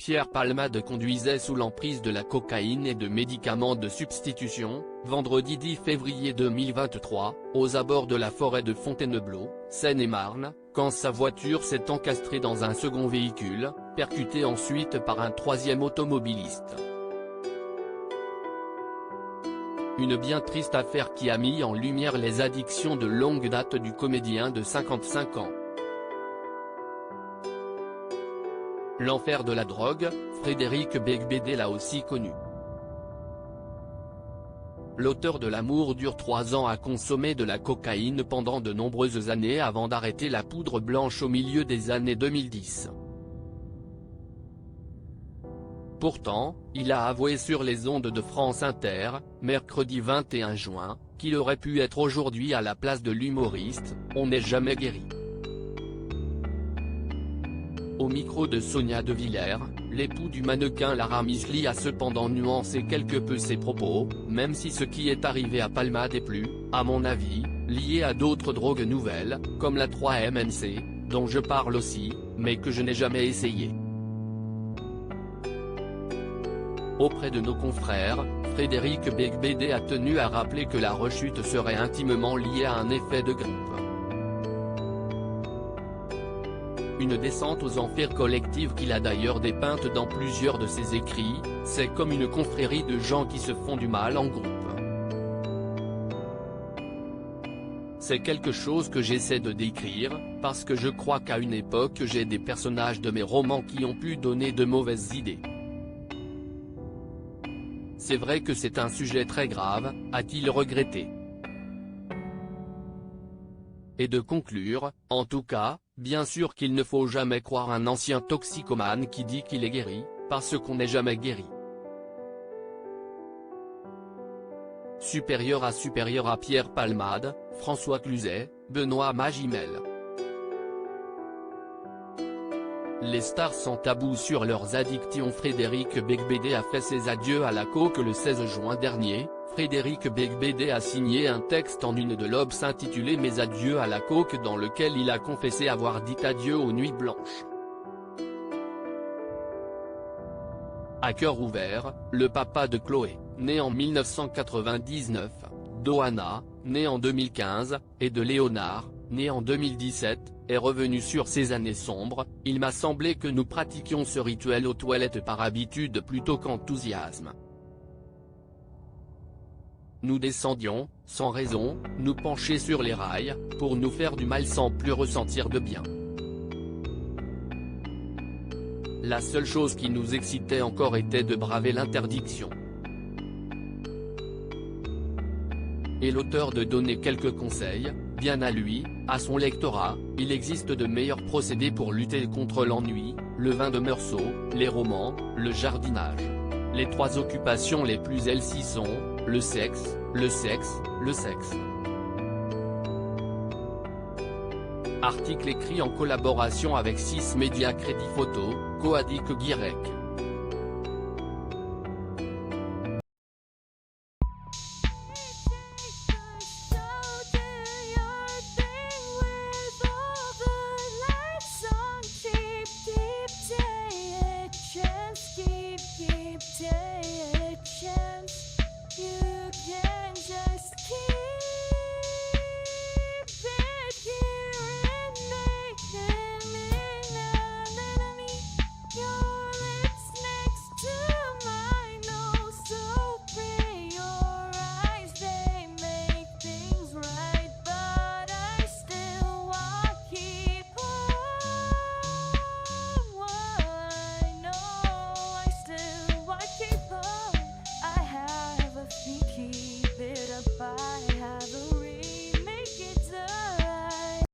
Pierre Palmade conduisait sous l'emprise de la cocaïne et de médicaments de substitution, vendredi 10 février 2023, aux abords de la forêt de Fontainebleau, Seine-et-Marne, quand sa voiture s'est encastrée dans un second véhicule, percuté ensuite par un troisième automobiliste. Une bien triste affaire qui a mis en lumière les addictions de longue date du comédien de 55 ans. L'enfer de la drogue, Frédéric Beigbeder l'a aussi connu. L'auteur de L'amour dure 3 ans a consommé de la cocaïne pendant de nombreuses années avant d'arrêter la poudre blanche au milieu des années 2010. Pourtant, il a avoué sur les ondes de France Inter, mercredi 21 juin, qu'il aurait pu être aujourd'hui à la place de l'humoriste « On n'est jamais guéri ». Au micro de Sonia De Villers, l'époux du mannequin Lara Misli a cependant nuancé quelque peu ses propos, même si ce qui est arrivé à Palmade est plus, à mon avis, lié à d'autres drogues nouvelles, comme la 3-MNC, dont je parle aussi, mais que je n'ai jamais essayé. Auprès de nos confrères, Frédéric Beigbeder a tenu à rappeler que la rechute serait intimement liée à un effet de grippe. Une descente aux enfers collective qu'il a d'ailleurs dépeinte dans plusieurs de ses écrits, c'est comme une confrérie de gens qui se font du mal en groupe. C'est quelque chose que j'essaie de décrire, parce que je crois qu'à une époque j'ai des personnages de mes romans qui ont pu donner de mauvaises idées. C'est vrai que c'est un sujet très grave, a-t-il regretté. Et de conclure, en tout cas, bien sûr qu'il ne faut jamais croire un ancien toxicomane qui dit qu'il est guéri, parce qu'on n'est jamais guéri. Supérieur à Pierre Palmade, François Cluzet, Benoît Magimel. Les stars sans tabou sur leurs addictions. Frédéric Beigbeder a fait ses adieux à la coke le 16 juin dernier. Frédéric Beigbeder a signé un texte en une de l'Obs intitulé « Mes adieux à la coke » dans lequel il a confessé avoir dit adieu aux nuits blanches. À cœur ouvert, le papa de Chloé, né en 1999, d'Ohana, né en 2015, et de Léonard, né en 2017, est revenu sur ces années sombres. Il m'a semblé que nous pratiquions ce rituel aux toilettes par habitude plutôt qu'enthousiasme. Nous descendions, sans raison, nous pencher sur les rails, pour nous faire du mal sans plus ressentir de bien. La seule chose qui nous excitait encore était de braver l'interdiction. Et l'auteur de donner quelques conseils, bien à lui, à son lectorat. Il existe de meilleurs procédés pour lutter contre l'ennui, le vin de Meursault, les romans, le jardinage. Les 3 occupations les plus healthy sont, le sexe, le sexe, le sexe. Article écrit en collaboration avec 6 médias Crédit Photo, Coadic Guirec.